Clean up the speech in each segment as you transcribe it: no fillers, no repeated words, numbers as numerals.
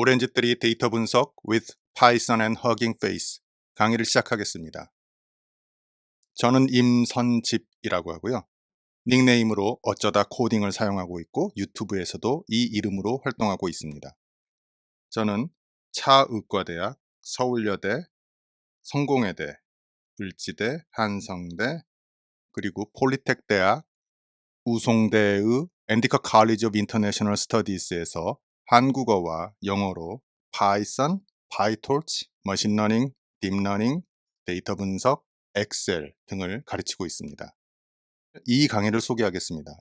오렌지들이 데이터 분석 with Python and Hugging Face 강의를 시작하겠습니다. 저는 임선집이라고 하고요. 닉네임으로 어쩌다 코딩을 사용하고 있고 유튜브에서도 이 이름으로 활동하고 있습니다. 저는 차의과대학, 서울여대, 성공회대, 을지대, 한성대, 그리고 폴리텍대학, 우송대의 엔디커 College of International Studies에서 한국어와 영어로 Python, PyTorch, 머신러닝, 딥러닝, 데이터 분석, 엑셀 등을 가르치고 있습니다. 이 강의를 소개하겠습니다.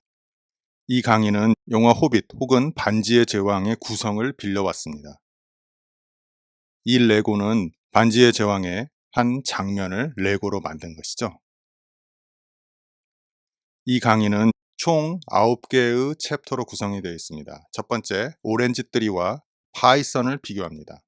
이 강의는 영화 호빗 혹은 반지의 제왕의 구성을 빌려왔습니다. 이 레고는 반지의 제왕의 한 장면을 레고로 만든 것이죠. 이 강의는 총 9개의 챕터로 구성이 되어 있습니다. 첫 번째, 오렌지3와 파이썬을 비교합니다.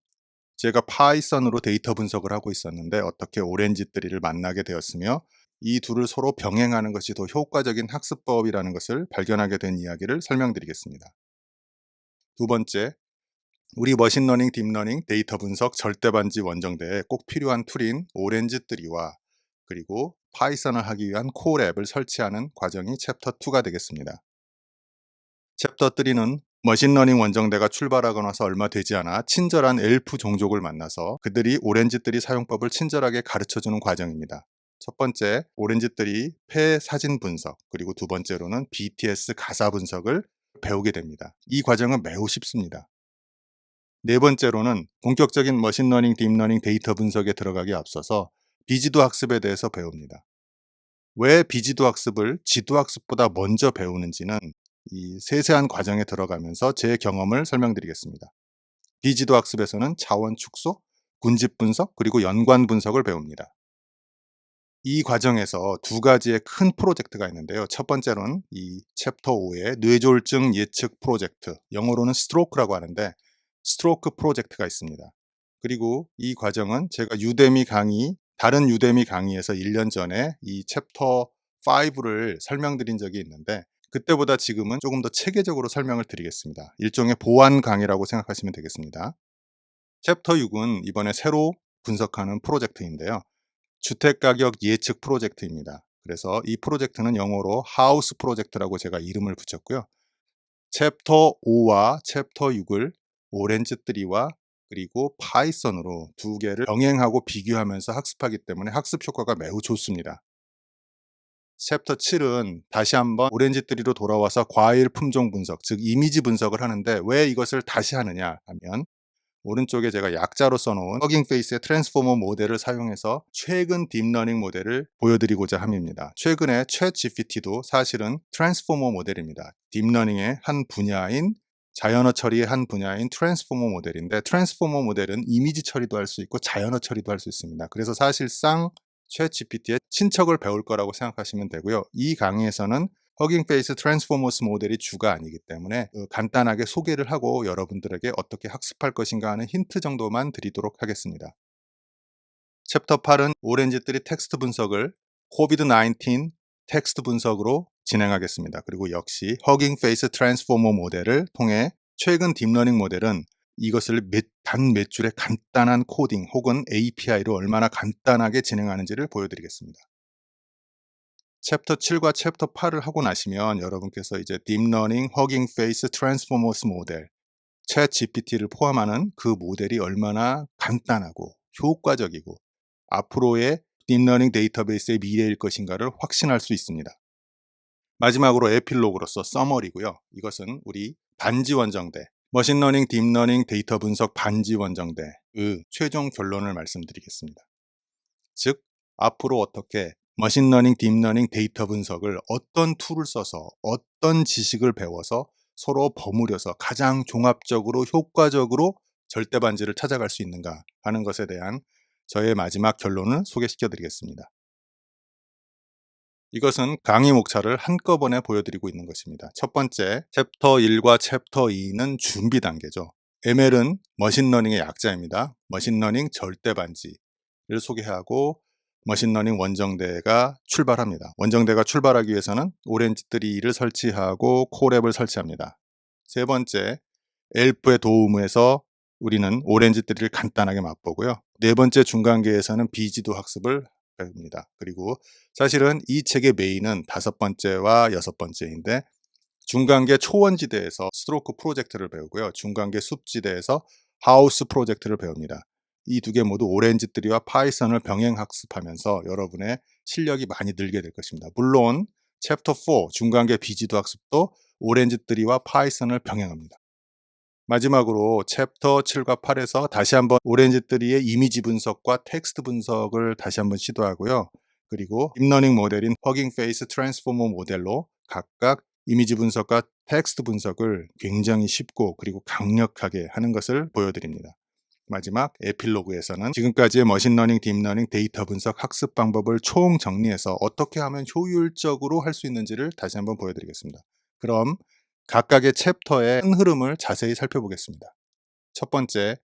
제가 파이썬으로 데이터 분석을 하고 있었는데 어떻게 오렌지3를 만나게 되었으며 이 둘을 서로 병행하는 것이 더 효과적인 학습법이라는 것을 발견하게 된 이야기를 설명드리겠습니다. 두 번째, 우리 머신러닝, 딥러닝, 데이터 분석, 절대반지 원정대에 꼭 필요한 툴인 오렌지3와 그리고 파이썬을 하기 위한 콜앱을 설치하는 과정이 챕터 2가 되겠습니다. 챕터 3는 머신러닝 원정대가 출발하고 나서 얼마 되지 않아 친절한 엘프 종족을 만나서 그들이 오렌지3 사용법을 친절하게 가르쳐주는 과정입니다. 첫 번째, 오렌지3 폐 사진 분석, 그리고 두 번째로는 BTS 가사 분석을 배우게 됩니다. 이 과정은 매우 쉽습니다. 네 번째로는 본격적인 머신러닝, 딥러닝, 데이터 분석에 들어가기 앞서서 비지도 학습에 대해서 배웁니다. 왜 비지도 학습을 지도 학습보다 먼저 배우는지는 이 세세한 과정에 들어가면서 제 경험을 설명드리겠습니다. 비지도 학습에서는 자원 축소, 군집 분석, 그리고 연관 분석을 배웁니다. 이 과정에서 두 가지의 큰 프로젝트가 있는데요. 첫 번째로는 이 챕터 5의 뇌졸중 예측 프로젝트, 영어로는 스트로크라고 하는데 스트로크 프로젝트가 있습니다. 그리고 이 과정은 제가 다른 유데미 강의에서 1년 전에 이 챕터 5를 설명드린 적이 있는데 그때보다 지금은 조금 더 체계적으로 설명을 드리겠습니다. 일종의 보완 강의라고 생각하시면 되겠습니다. 챕터 6은 이번에 새로 분석하는 프로젝트인데요. 주택가격 예측 프로젝트입니다. 그래서 이 프로젝트는 영어로 하우스 프로젝트라고 제가 이름을 붙였고요. 챕터 5와 챕터 6을 오렌지3와 그리고 파이썬으로 두 개를 병행하고 비교하면서 학습하기 때문에 학습 효과가 매우 좋습니다. 챕터 7은 다시 한번 오렌지3로 돌아와서 과일 품종 분석, 즉 이미지 분석을 하는데 왜 이것을 다시 하느냐 하면 오른쪽에 제가 약자로 써놓은 허깅 페이스의 트랜스포머 모델을 사용해서 최근 딥러닝 모델을 보여드리고자 함입니다. 최근에 챗GPT도 사실은 트랜스포머 모델입니다. 딥러닝의 한 분야인 자연어 처리의 한 분야인 트랜스포머 모델인데 트랜스포머 모델은 이미지 처리도 할 수 있고 자연어 처리도 할 수 있습니다. 그래서 사실상 챗GPT의 친척을 배울 거라고 생각하시면 되고요. 이 강의에서는 허깅 페이스 트랜스포머스 모델이 주가 아니기 때문에 간단하게 소개를 하고 여러분들에게 어떻게 학습할 것인가 하는 힌트 정도만 드리도록 하겠습니다. 챕터 8은 오렌지3 텍스트 분석을 COVID-19 텍스트 분석으로 진행하겠습니다. 그리고 역시 허깅 페이스 트랜스포머 모델을 통해 최근 딥러닝 모델은 이것을 단 몇 줄의 간단한 코딩 혹은 API로 얼마나 간단하게 진행하는지를 보여드리겠습니다. 챕터 7과 챕터 8을 하고 나시면 여러분께서 이제 딥러닝, 허깅 페이스, 트랜스포머스 모델, 챗 GPT를 포함하는 그 모델이 얼마나 간단하고 효과적이고 앞으로의 딥러닝 데이터베이스의 미래일 것인가를 확신할 수 있습니다. 마지막으로 에필로그로서 서머리고요. 이것은 우리 반지 원정대, 머신러닝, 딥러닝, 데이터 분석 반지 원정대의 최종 결론을 말씀드리겠습니다. 즉, 앞으로 어떻게 머신러닝, 딥러닝, 데이터 분석을 어떤 툴을 써서 어떤 지식을 배워서 서로 버무려서 가장 종합적으로 효과적으로 절대반지를 찾아갈 수 있는가 하는 것에 대한 저의 마지막 결론을 소개시켜 드리겠습니다. 이것은 강의 목차를 한꺼번에 보여드리고 있는 것입니다. 첫 번째, 챕터 1과 챕터 2는 준비 단계죠. ML은 머신러닝의 약자입니다. 머신러닝 절대반지를 소개하고 머신러닝 원정대가 출발합니다. 원정대가 출발하기 위해서는 오렌지3를 설치하고 콜앱을 설치합니다. 세 번째, 엘프의 도움에서 우리는 오렌지뜨리를 간단하게 맛보고요. 네 번째 중간계에서는 비지도 학습을 배웁니다. 그리고 사실은 이 책의 메인은 다섯 번째와 여섯 번째인데 중간계 초원지대에서 스트로크 프로젝트를 배우고요. 중간계 숲지대에서 하우스 프로젝트를 배웁니다. 이 두 개 모두 오렌지뜨리와 파이썬을 병행 학습하면서 여러분의 실력이 많이 늘게 될 것입니다. 물론 챕터 4 중간계 비지도 학습도 오렌지뜨리와 파이썬을 병행합니다. 마지막으로 챕터 7과 8에서 다시 한번 오렌지뜨리의 이미지 분석과 텍스트 분석을 다시 한번 시도하고요. 그리고 딥러닝 모델인 허깅 페이스 트랜스포머 모델로 각각 이미지 분석과 텍스트 분석을 굉장히 쉽고 그리고 강력하게 하는 것을 보여드립니다. 마지막 에필로그에서는 지금까지의 머신러닝, 딥러닝, 데이터 분석, 학습 방법을 총 정리해서 어떻게 하면 효율적으로 할 수 있는지를 다시 한번 보여드리겠습니다. 그럼 각각의 챕터의 큰 흐름을 자세히 살펴보겠습니다. 첫 번째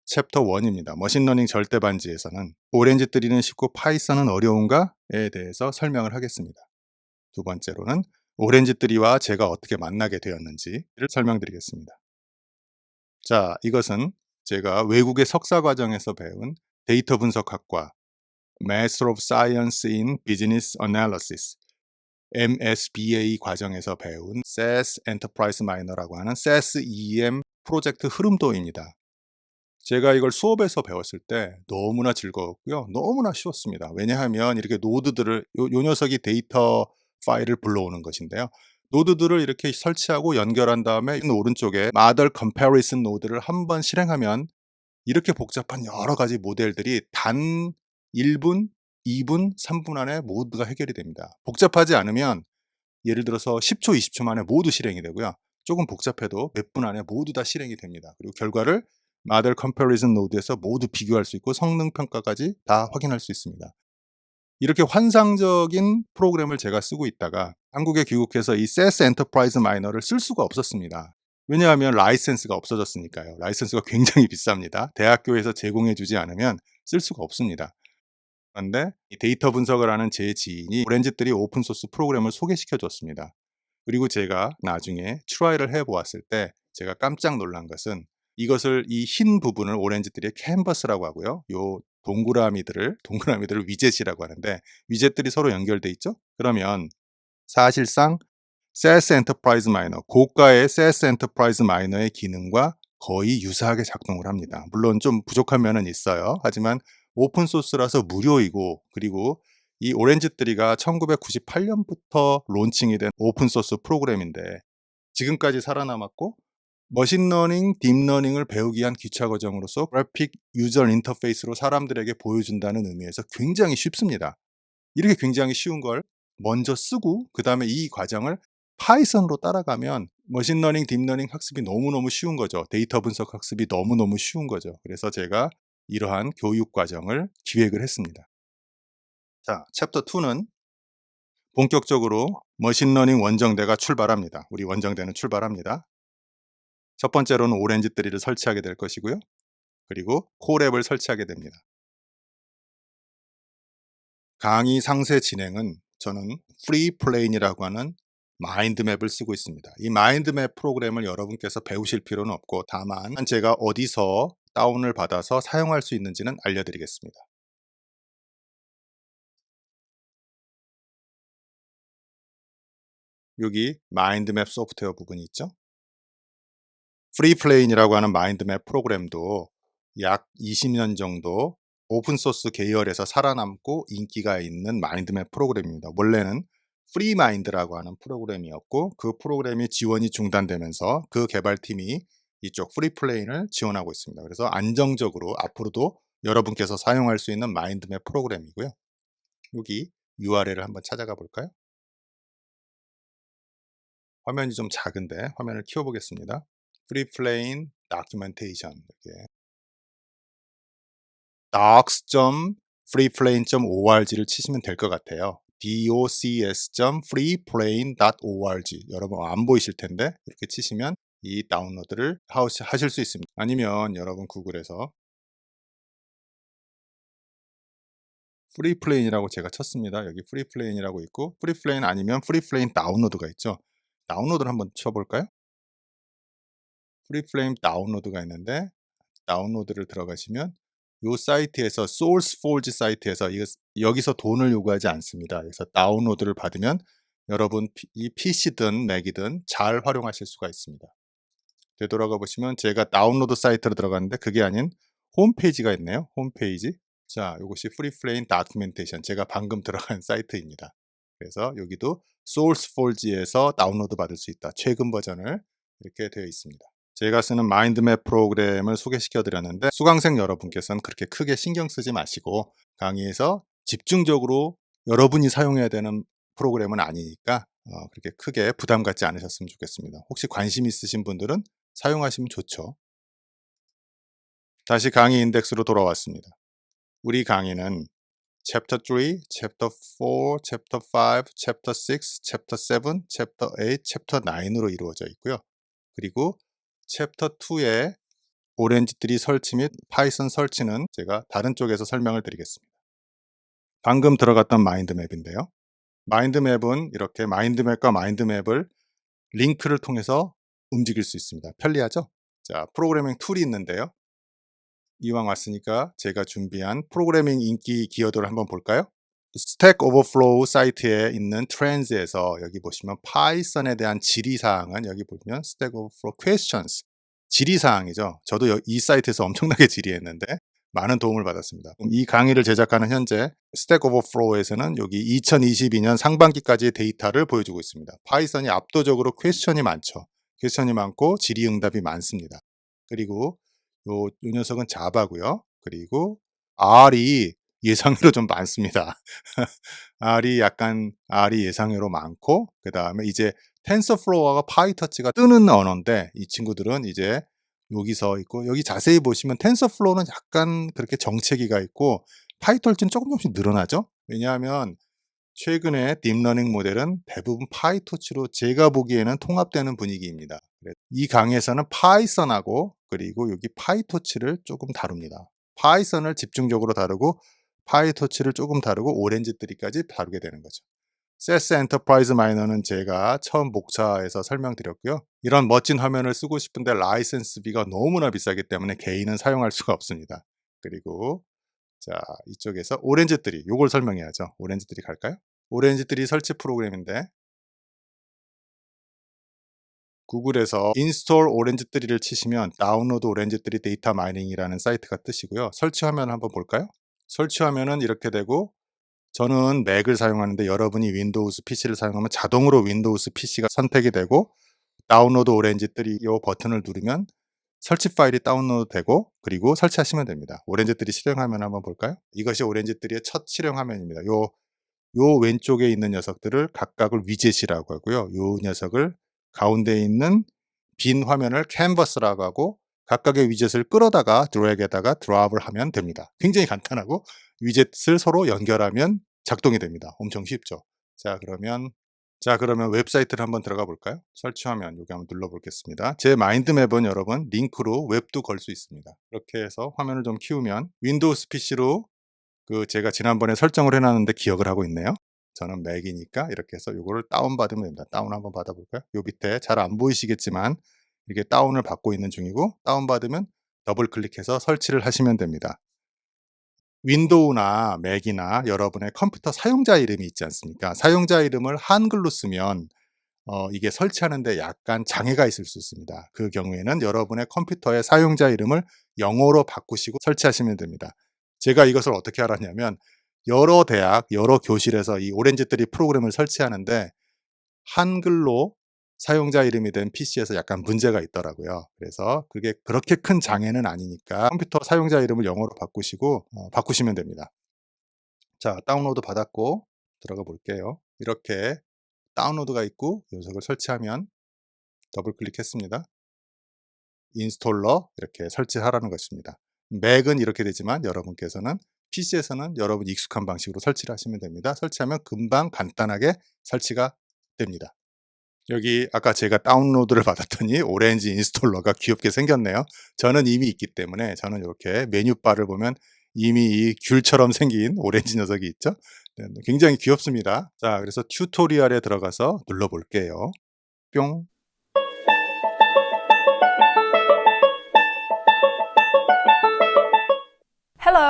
챕터 1입니다. 머신러닝 절대반지에서는 오렌지뜨리는 쉽고 파이썬은 어려운가에 대해서 설명을 하겠습니다. 두 번째로는 오렌지뜨리와 제가 어떻게 만나게 되었는지를 설명드리겠습니다. 자, 이것은 제가 외국의 석사 과정에서 배운 데이터 분석학과 Master of Science in Business Analysis MSBA 과정에서 배운 SaaS Enterprise Miner라고 하는 SaaS EM 프로젝트 흐름도입니다. 제가 이걸 수업에서 배웠을 때 너무나 즐거웠고요. 너무나 쉬웠습니다. 왜냐하면 이렇게 노드들을 요 녀석이 데이터 파일을 불러오는 것인데요. 노드들을 이렇게 설치하고 연결한 다음에 오른쪽에 Model Comparison 노드를 한번 실행하면 이렇게 복잡한 여러 가지 모델들이 단 1분, 2분, 3분 안에 모두가 해결이 됩니다. 복잡하지 않으면 예를 들어서 10초, 20초 만에 모두 실행이 되고요. 조금 복잡해도 몇 분 안에 모두 다 실행이 됩니다. 그리고 결과를 Model Comparison 노드에서 모두 비교할 수 있고 성능 평가까지 다 확인할 수 있습니다. 이렇게 환상적인 프로그램을 제가 쓰고 있다가 한국에 귀국해서 이 SaaS Enterprise Miner를 쓸 수가 없었습니다. 왜냐하면 라이센스가 없어졌으니까요. 라이센스가 굉장히 비쌉니다. 대학교에서 제공해 주지 않으면 쓸 수가 없습니다. 그런데 이 데이터 분석을 하는 제 지인이 오렌지뜨리 오픈소스 프로그램을 소개시켜 줬습니다. 그리고 제가 나중에 트라이를 해보았을 때 제가 깜짝 놀란 것은 이것을 이 흰 부분을 오렌지뜨리의 캔버스라고 하고요. 요 동그라미들을 위젯이라고 하는데 위젯들이 서로 연결돼 있죠? 그러면 사실상 SaaS Enterprise Miner, 고가의 SaaS Enterprise Miner의 기능과 거의 유사하게 작동을 합니다. 물론 좀 부족한 면은 있어요. 하지만 오픈소스라서 무료이고 그리고 이 오렌지뜨리가 1998년부터 론칭이 된 오픈소스 프로그램인데 지금까지 살아남았고 머신러닝, 딥러닝을 배우기 위한 기차 과정으로서 그래픽 유저 인터페이스로 사람들에게 보여준다는 의미에서 굉장히 쉽습니다. 이렇게 굉장히 쉬운 걸 먼저 쓰고 그 다음에 이 과정을 파이썬으로 따라가면 머신러닝, 딥러닝 학습이 너무너무 쉬운 거죠. 데이터 분석 학습이 너무너무 쉬운 거죠. 그래서 제가 이러한 교육 과정을 기획을 했습니다. 자, 챕터 2는 본격적으로 머신러닝 원정대가 출발합니다. 우리 원정대는 출발합니다. 첫 번째로는 오렌지뜨리를 설치하게 될 것이고요. 그리고 콜앱을 설치하게 됩니다. 강의 상세 진행은 저는 프리플레인이라고 하는 마인드맵을 쓰고 있습니다. 이 마인드맵 프로그램을 여러분께서 배우실 필요는 없고 다만 제가 어디서 다운을 받아서 사용할 수 있는지는 알려드리겠습니다. 여기 마인드맵 소프트웨어 부분이 있죠. 프리플레인이라고 하는 마인드맵 프로그램도 약 20년 정도 오픈소스 계열에서 살아남고 인기가 있는 마인드맵 프로그램입니다. 원래는 프리마인드라고 하는 프로그램이었고 그 프로그램이 지원이 중단되면서 그 개발팀이 이쪽 프리플레인을 지원하고 있습니다. 그래서 안정적으로 앞으로도 여러분께서 사용할 수 있는 마인드맵 프로그램이고요. 여기 URL을 한번 찾아가 볼까요? 화면이 좀 작은데 화면을 키워보겠습니다. 프리플레인 다큐멘테이션 이렇게 docs.freeplane.org를 치시면 될 것 같아요. docs.freeplane.org 여러분 안 보이실 텐데 이렇게 치시면 이 다운로드를 하실 수 있습니다. 아니면 여러분 구글에서 프리플레인이라고 제가 쳤습니다. 여기 프리플레인이라고 있고 프리플레인 아니면 프리플레인 다운로드가 있죠. 다운로드를 한번 쳐볼까요? 프리플레인 다운로드가 있는데 다운로드를 들어가시면 이 사이트에서 소urceforge 사이트에서 여기서 돈을 요구하지 않습니다. 그래서 다운로드를 받으면 여러분 이 PC든 맥이든 잘 활용하실 수가 있습니다. 되돌아가 보시면 제가 다운로드 사이트로 들어갔는데 그게 아닌 홈페이지가 있네요. 홈페이지. 자, 이것이 프리플레인 다큐멘테이션, 제가 방금 들어간 사이트입니다. 그래서 여기도 소urceforge에서 다운로드 받을 수 있다. 최근 버전을 이렇게 되어 있습니다. 제가 쓰는 마인드맵 프로그램을 소개시켜 드렸는데 수강생 여러분께서는 그렇게 크게 신경 쓰지 마시고 강의에서 집중적으로 여러분이 사용해야 되는 프로그램은 아니니까 그렇게 크게 부담 갖지 않으셨으면 좋겠습니다. 혹시 관심 있으신 분들은 사용하시면 좋죠. 다시 강의 인덱스로 돌아왔습니다. 우리 강의는 Chapter 3, Chapter 4, Chapter 5, Chapter 6, Chapter 7, Chapter 8, Chapter 9으로 이루어져 있고요. 그리고 Chapter 2의 오렌지트리 설치 및 파이썬 설치는 제가 다른 쪽에서 설명을 드리겠습니다. 방금 들어갔던 마인드맵인데요. 마인드맵은 이렇게 마인드맵과 마인드맵을 링크를 통해서 움직일 수 있습니다. 편리하죠? 자, 프로그래밍 툴이 있는데요. 이왕 왔으니까 제가 준비한 프로그래밍 인기 기어도를 한번 볼까요? 스택 오버플로우 사이트에 있는 트렌즈에서 여기 보시면 파이썬에 대한 질의사항은 여기 보면 스택 오버플로우 questions 질의사항이죠. 저도 이 사이트에서 엄청나게 질의했는데 많은 도움을 받았습니다. 이 강의를 제작하는 현재 스택 오버플로우에서는 여기 2022년 상반기까지의 데이터를 보여주고 있습니다. 파이썬이 압도적으로 퀘스천이 많죠. 퀘스천이 많고 질의응답이 많습니다. 그리고 요 녀석은 자바고요. 그리고 R이 예상외로 좀 많습니다. R이 예상외로 많고 그 다음에 이제 텐서플로우와 파이터치가 뜨는 언어인데 이 친구들은 이제 여기서 있고 여기 자세히 보시면 텐서플로우는 약간 그렇게 정체기가 있고 파이터치는 조금씩 늘어나죠. 왜냐하면 최근에 딥러닝 모델은 대부분 파이토치로 제가 보기에는 통합되는 분위기입니다. 이 강의에서는 파이썬하고 그리고 여기 파이토치를 조금 다룹니다. 파이썬을 집중적으로 다루고 파이토치를 조금 다루고 오렌지트리까지 다루게 되는 거죠. 세스 엔터프라이즈 마이너는 제가 처음 목차에서 설명드렸고요. 이런 멋진 화면을 쓰고 싶은데 라이센스비가 너무나 비싸기 때문에 개인은 사용할 수가 없습니다. 그리고 자, 이쪽에서 오렌지트리, 요걸 설명해야죠. 오렌지트리 갈까요? 오렌지트리 설치 프로그램인데 구글에서 인스톨 오렌지트리를 치시면 다운로드 오렌지트리 데이터 마이닝이라는 사이트가 뜨시고요. 설치 화면 한번 볼까요? 설치 화면은 이렇게 되고 저는 맥을 사용하는데 여러분이 윈도우즈 PC를 사용하면 자동으로 윈도우즈 PC가 선택이 되고 다운로드 오렌지트리 요 버튼을 누르면 설치 파일이 다운로드 되고 그리고 설치하시면 됩니다. 오렌지트리 실행 화면 한번 볼까요? 이것이 오렌지트리의 첫 실행 화면입니다. 요 왼쪽에 있는 녀석들을 각각을 위젯이라고 하고요. 요 녀석을 가운데 있는 빈 화면을 캔버스라고 하고 각각의 위젯을 끌어다가 드래그에다가 드랍을 하면 됩니다. 굉장히 간단하고 위젯을 서로 연결하면 작동이 됩니다. 엄청 쉽죠. 그러면 웹사이트를 한번 들어가 볼까요? 설치화면 여기 한번 눌러 보겠습니다. 제 마인드맵은 여러분 링크로 웹도 걸 수 있습니다. 이렇게 해서 화면을 좀 키우면 윈도우스 PC로 제가 지난번에 설정을 해놨는데 기억을 하고 있네요. 저는 맥이니까 이렇게 해서 이거를 다운받으면 됩니다. 다운 한번 받아볼까요? 요 밑에 잘 안 보이시겠지만 이게 다운을 받고 있는 중이고 다운받으면 더블 클릭해서 설치를 하시면 됩니다. 윈도우나 맥이나 여러분의 컴퓨터 사용자 이름이 있지 않습니까? 사용자 이름을 한글로 쓰면 이게 설치하는데 약간 장애가 있을 수 있습니다. 그 경우에는 여러분의 컴퓨터의 사용자 이름을 영어로 바꾸시고 설치하시면 됩니다. 제가 이것을 어떻게 알았냐면 여러 대학, 여러 교실에서 이 오렌지트리 프로그램을 설치하는데 한글로 사용자 이름이 된 PC에서 약간 문제가 있더라고요. 그래서 그게 그렇게 큰 장애는 아니니까 컴퓨터 사용자 이름을 영어로 바꾸시고 바꾸시면 됩니다. 자, 다운로드 받았고 들어가 볼게요. 이렇게 다운로드가 있고 녀석을 설치하면 더블 클릭했습니다. 인스톨러 이렇게 설치하라는 것입니다. 맥은 이렇게 되지만 여러분께서는 PC에서는 여러분 익숙한 방식으로 설치를 하시면 됩니다. 설치하면 금방 간단하게 설치가 됩니다. 여기 아까 제가 다운로드를 받았더니 오렌지 인스톨러가 귀엽게 생겼네요. 저는 이미 있기 때문에 저는 이렇게 메뉴바를 보면 이미 이 귤처럼 생긴 오렌지 녀석이 있죠. 굉장히 귀엽습니다. 자, 그래서 튜토리얼에 들어가서 눌러볼게요. 뿅.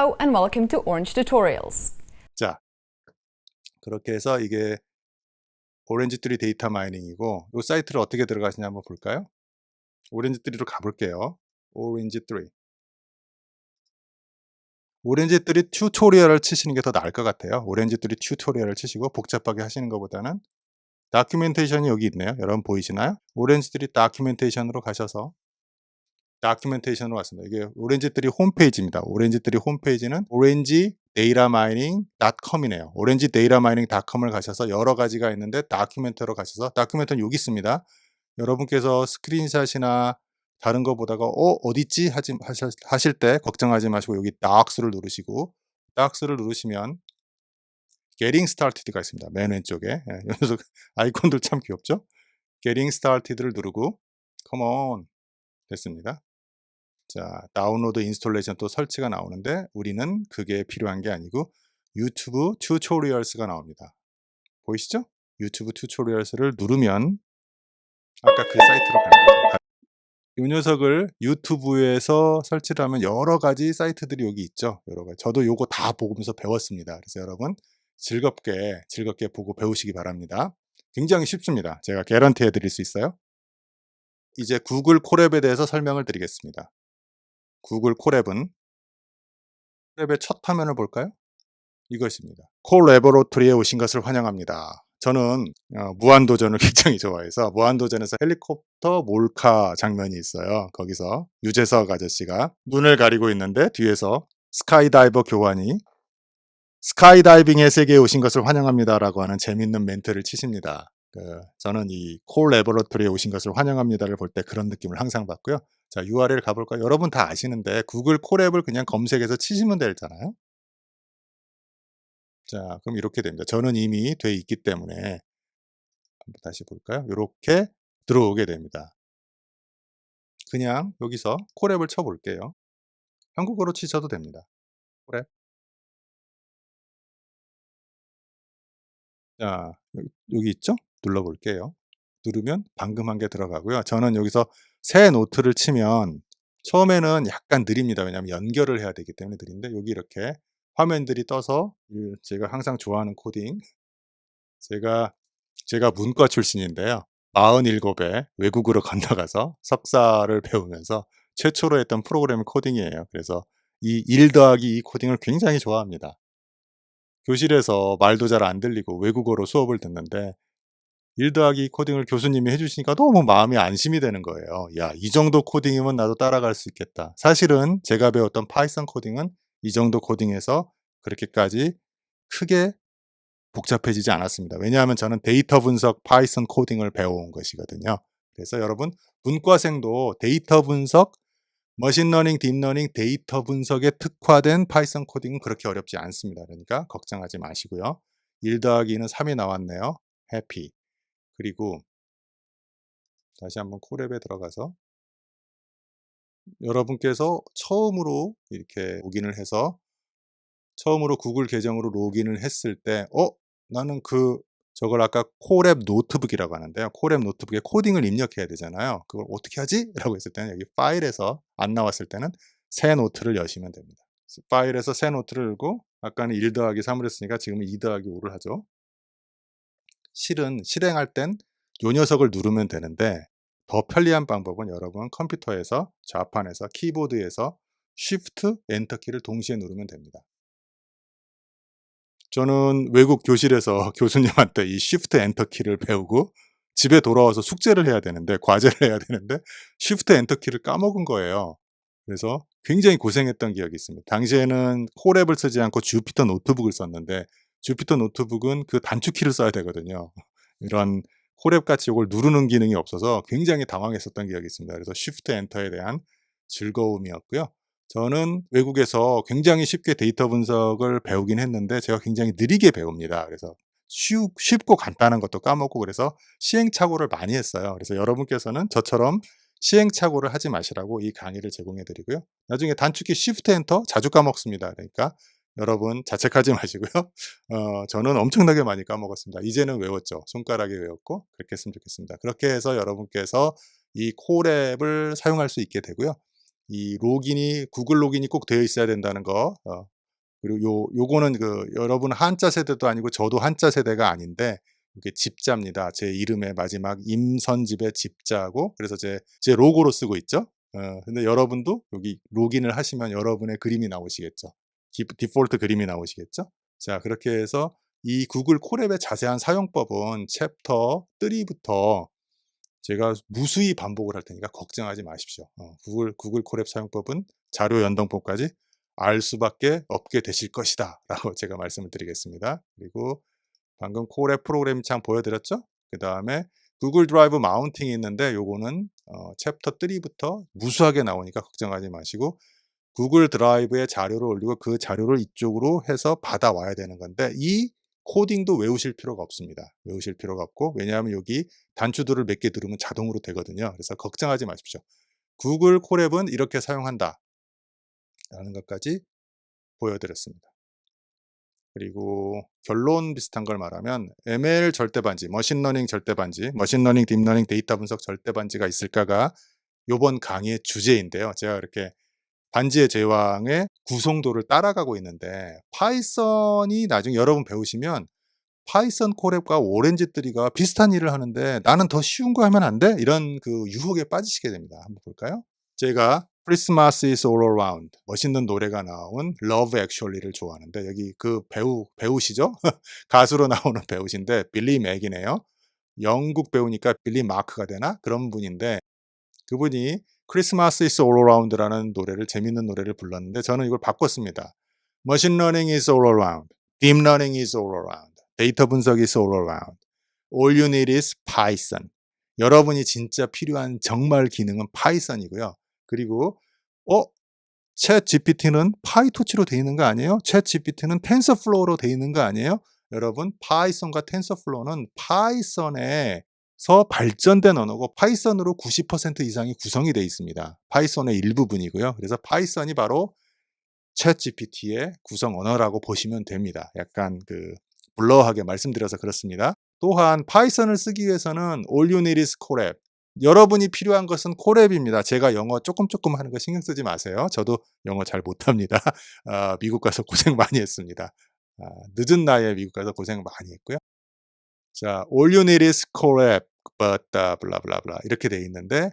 Hello and welcome to Orange Tutorials. 자, 그렇게 해서 이게 오렌지3 데이터 마이닝이고 이 사이트를 어떻게 들어가시냐 한번 볼까요? 오렌지3로 가볼게요. 오렌지3 튜토리얼을 치시는 게 더 나을 것 같아요. 오렌지3 튜토리얼을 치시고 복잡하게 하시는 것보다는 다큐멘테이션이 여기 있네요. 여러분 보이시나요? 오렌지3 다큐멘테이션으로 가셔서 다큐멘테이션으로 왔습니다. 이게 오렌지3 홈페이지입니다. 오렌지3 홈페이지는 orangedatamining.com이네요. orangedatamining.com을 가셔서 여러 가지가 있는데 다큐멘터로 가셔서 다큐멘터는 여기 있습니다. 여러분께서 스크린샷이나 다른 거 보다가 어딨지? 하실 때 걱정하지 마시고 여기 Docs를 누르시고 Docs를 누르시면 Getting Started가 있습니다. 맨 왼쪽에. 이 녀석 아이콘들 참 귀엽죠? Getting Started를 누르고 Come on 됐습니다. 자, 다운로드 인스톨레이션 또 설치가 나오는데 우리는 그게 필요한 게 아니고 유튜브 튜토리얼스가 나옵니다. 보이시죠? 유튜브 튜토리얼스를 누르면 아까 그 사이트로 가는 거죠. 이 녀석을 유튜브에서 설치를 하면 여러 가지 사이트들이 여기 있죠. 여러 가지. 저도 요거 다 보면서 배웠습니다. 그래서 여러분 즐겁게 보고 배우시기 바랍니다. 굉장히 쉽습니다. 제가 개런티 해드릴 수 있어요. 이제 구글 콜앱에 대해서 설명을 드리겠습니다. 구글 콜앱의 첫 화면을 볼까요? 이것입니다. 콜 레버로토리에 오신 것을 환영합니다. 저는 무한도전을 굉장히 좋아해서 무한도전에서 헬리콥터 몰카 장면이 있어요. 거기서 유재석 아저씨가 눈을 가리고 있는데 뒤에서 스카이다이버 교관이 스카이다이빙의 세계에 오신 것을 환영합니다 라고 하는 재밌는 멘트를 치십니다. 저는 이 콜 레버로토리에 오신 것을 환영합니다를 볼 때 그런 느낌을 항상 받고요. 자, URL 가볼까요? 여러분 다 아시는데 구글 콜앱을 그냥 검색해서 치시면 되잖아요. 자, 그럼 이렇게 됩니다. 저는 이미 돼 있기 때문에 한번 다시 볼까요? 이렇게 들어오게 됩니다. 그냥 여기서 콜앱을 쳐볼게요. 한국어로 치셔도 됩니다. 콜앱. 자, 여기 있죠? 눌러볼게요. 누르면 방금 한 게 들어가고요. 저는 여기서 새 노트를 치면 처음에는 약간 느립니다. 왜냐하면 연결을 해야 되기 때문에 느린데 여기 이렇게 화면들이 떠서 제가 항상 좋아하는 코딩 제가 문과 출신인데요. 47에 외국으로 건너가서 석사를 배우면서 최초로 했던 프로그래밍 코딩이에요. 그래서 이 1 더하기 2 코딩을 굉장히 좋아합니다. 교실에서 말도 잘 안 들리고 외국어로 수업을 듣는데 1 더하기 2 코딩을 교수님이 해주시니까 너무 마음이 안심이 되는 거예요. 야, 이 정도 코딩이면 나도 따라갈 수 있겠다. 사실은 제가 배웠던 파이썬 코딩은 이 정도 코딩에서 그렇게까지 크게 복잡해지지 않았습니다. 왜냐하면 저는 데이터 분석 파이썬 코딩을 배워온 것이거든요. 그래서 여러분 문과생도 데이터 분석, 머신러닝, 딥러닝, 데이터 분석에 특화된 파이썬 코딩은 그렇게 어렵지 않습니다. 그러니까 걱정하지 마시고요. 1 더하기는 3이 나왔네요. 해피. 그리고 다시 한번 콜앱에 들어가서 여러분께서 처음으로 이렇게 로그인을 해서 처음으로 구글 계정으로 로그인을 했을 때 나는 저걸 아까 콜앱 노트북이라고 하는데요. 콜앱 노트북에 코딩을 입력해야 되잖아요. 그걸 어떻게 하지? 라고 했을 때는 여기 파일에서 안 나왔을 때는 새 노트를 여시면 됩니다. 파일에서 새 노트를 열고 아까는 1 더하기 3을 했으니까 지금은 2 더하기 5를 하죠. 실행할 땐 요 녀석을 누르면 되는데 더 편리한 방법은 여러분 컴퓨터에서 좌판에서 키보드에서 Shift 엔터키를 동시에 누르면 됩니다. 저는 외국 교실에서 교수님한테 이 Shift 엔터키를 배우고 집에 돌아와서 숙제를 해야 되는데 과제를 해야 되는데 Shift 엔터키를 까먹은 거예요. 그래서 굉장히 고생했던 기억이 있습니다. 당시에는 콜앱을 쓰지 않고 주피터 노트북을 썼는데 주피터 노트북은 그 단축키를 써야 되거든요. 이런 콜앱 같이 이걸 누르는 기능이 없어서 굉장히 당황했었던 기억이 있습니다. 그래서 Shift 엔터에 대한 즐거움이었고요. 저는 외국에서 굉장히 쉽게 데이터 분석을 배우긴 했는데 제가 굉장히 느리게 배웁니다. 그래서 쉽고 간단한 것도 까먹고 그래서 시행착오를 많이 했어요. 그래서 여러분께서는 저처럼 시행착오를 하지 마시라고 이 강의를 제공해 드리고요. 나중에 단축키 Shift 엔터 자주 까먹습니다. 그러니까 여러분 자책하지 마시고요. 저는 엄청나게 많이 까먹었습니다. 이제는 외웠죠. 손가락에 외웠고 그렇게 했으면 좋겠습니다. 그렇게 해서 여러분께서 이 콜앱을 사용할 수 있게 되고요. 이 로gin이 구글 로gin이 꼭 되어 있어야 된다는 거 그리고 요거는 여러분 한자 세대도 아니고 저도 한자 세대가 아닌데 이게 집자입니다. 제 이름의 마지막 임선집의 집자고 그래서 제 로고로 쓰고 있죠. 근데 여러분도 여기 로그인을 하시면 여러분의 그림이 나오시겠죠. 디폴트 그림이 나오시겠죠. 자, 그렇게 해서 이 구글 콜앱의 자세한 사용법은 챕터 3부터 제가 무수히 반복을 할 테니까 걱정하지 마십시오. 구글 콜앱 사용법은 자료 연동법까지 알 수밖에 없게 되실 것이다 라고 제가 말씀을 드리겠습니다. 그리고 방금 콜앱 프로그램 창 보여드렸죠? 그 다음에 구글 드라이브 마운팅이 있는데 요거는 챕터 3부터 무수하게 나오니까 걱정하지 마시고 구글 드라이브에 자료를 올리고 그 자료를 이쪽으로 해서 받아와야 되는 건데 이 코딩도 외우실 필요가 없습니다. 외우실 필요가 없고 왜냐하면 여기 단추들을 몇 개 누르면 자동으로 되거든요. 그래서 걱정하지 마십시오. 구글 콜앱은 이렇게 사용한다 라는 것까지 보여드렸습니다. 그리고 결론 비슷한 걸 말하면 ML 절대반지, 머신러닝 절대반지, 머신러닝, 딥러닝, 데이터 분석 절대반지가 있을까가 요번 강의의 주제인데요. 제가 이렇게 반지의 제왕의 구성도를 따라가고 있는데 파이썬이 나중에 여러분 배우시면 파이썬 콜앱과 오렌지3가 비슷한 일을 하는데 나는 더 쉬운 거 하면 안 돼? 이런 유혹에 빠지시게 됩니다. 한번 볼까요? 제가 Christmas is all around 멋있는 노래가 나온 Love Actually를 좋아하는데 여기 배우시죠? 가수로 나오는 배우신데 빌리 맥이네요. 영국 배우니까 빌리 마크가 되나? 그런 분인데 그분이 Christmas is all around라는 노래를 재밌는 노래를 불렀는데 저는 이걸 바꿨습니다. Machine learning is all around. Deep learning is all around. 데이터 분석이 is all around. All you need is Python. 여러분이 진짜 필요한 정말 기능은 파이썬이고요. 그리고 챗 GPT는 파이토치로 되어 있는 거 아니에요? 챗 GPT는 텐서플로우로 되어 있는 거 아니에요? 여러분 파이썬과 텐서플로우는 파이썬에서 발전된 언어고 파이썬으로 90% 이상이 구성이 되어 있습니다. 파이썬의 일부분이고요. 그래서 파이썬이 바로 챗 GPT의 구성 언어라고 보시면 됩니다. 약간 블러하게 말씀드려서 그렇습니다. 또한 파이썬을 쓰기 위해서는 All you need is 콜앱. 여러분이 필요한 것은 콜앱입니다. 제가 영어 조금 하는 거 신경 쓰지 마세요. 저도 영어 잘 못합니다. 미국 가서 고생 많이 했습니다. 늦은 나이에 미국 가서 고생 많이 했고요. 자, All you need is 콜앱, but blah blah blah 이렇게 돼 있는데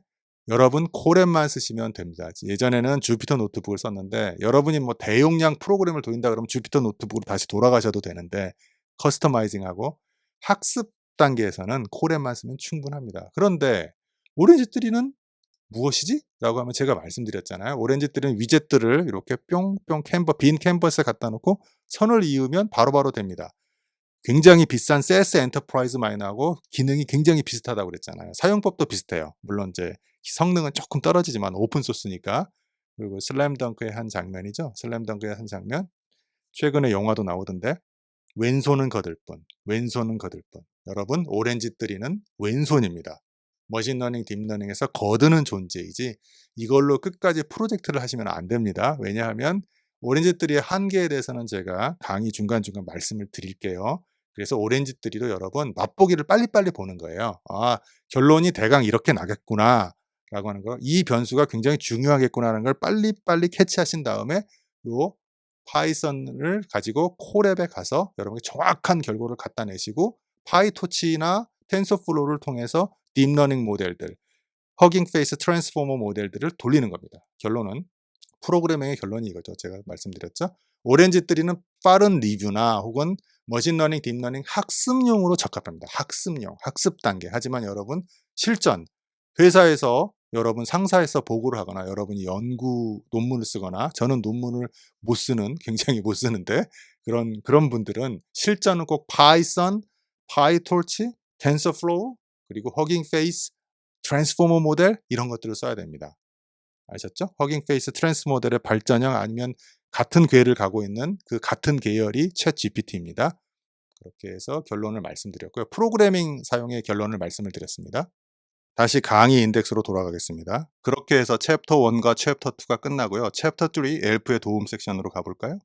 여러분 콜앱만 쓰시면 됩니다. 예전에는 주피터 노트북을 썼는데 여러분이 뭐 대용량 프로그램을 돌린다 그러면 주피터 노트북으로 다시 돌아가셔도 되는데 커스터마이징하고 학습 단계에서는 콜앱만 쓰면 충분합니다. 그런데 오렌지3는 무엇이지? 라고 하면 제가 말씀드렸잖아요. 오렌지3는 위젯들을 이렇게 뿅뿅 빈 캔버스에 갖다 놓고 선을 이으면 바로바로 됩니다. 굉장히 비싼 CS 엔터프라이즈 마이너하고 기능이 굉장히 비슷하다고 그랬잖아요. 사용법도 비슷해요. 물론 이제 성능은 조금 떨어지지만 오픈소스니까. 그리고 슬램덩크의 한 장면이죠. 슬램덩크의 한 장면. 최근에 영화도 나오던데 왼손은 거들 뿐, 왼손은 거들 뿐. 여러분 오렌지3는 왼손입니다. 머신러닝, 딥러닝에서 거드는 존재이지 이걸로 끝까지 프로젝트를 하시면 안 됩니다. 왜냐하면 오렌지3의 한계에 대해서는 제가 강의 중간중간 말씀을 드릴게요. 그래서 오렌지3도 여러분 맛보기를 빨리빨리 보는 거예요. 결론이 대강 이렇게 나겠구나 라고 하는 거. 이 변수가 굉장히 중요하겠구나 하는 걸 빨리빨리 캐치하신 다음에 요 파이썬을 가지고 콜앱에 가서 여러분이 정확한 결과를 갖다 내시고 파이토치나 텐서플로우를 통해서 딥러닝 모델들, 허깅 페이스 트랜스포머 모델들을 돌리는 겁니다. 결론은 프로그래밍의 결론이 이거죠. 제가 말씀드렸죠. 오렌지3는 빠른 리뷰나 혹은 머신러닝, 딥러닝 학습용으로 적합합니다. 학습용, 학습 단계. 하지만 여러분 실전, 회사에서 여러분 상사에서 보고를 하거나 여러분이 연구 논문을 쓰거나 저는 논문을 못 쓰는 굉장히 못 쓰는데 그런 분들은 실전은 꼭 파이썬, 파이토치, 텐서플로우 그리고 허깅 페이스, 트랜스포머 모델 이런 것들을 써야 됩니다. 아셨죠? 허깅 페이스, 트랜스 모델의 발전형 아니면 같은 궤를 가고 있는 그 같은 계열이 챗 GPT입니다. 그렇게 해서 결론을 말씀드렸고요. 프로그래밍 사용의 결론을 말씀을 드렸습니다. 다시 강의 인덱스로 돌아가겠습니다. 그렇게 해서 챕터 1과 챕터 2가 끝나고요. 챕터 3 엘프의 도움 섹션으로 가볼까요?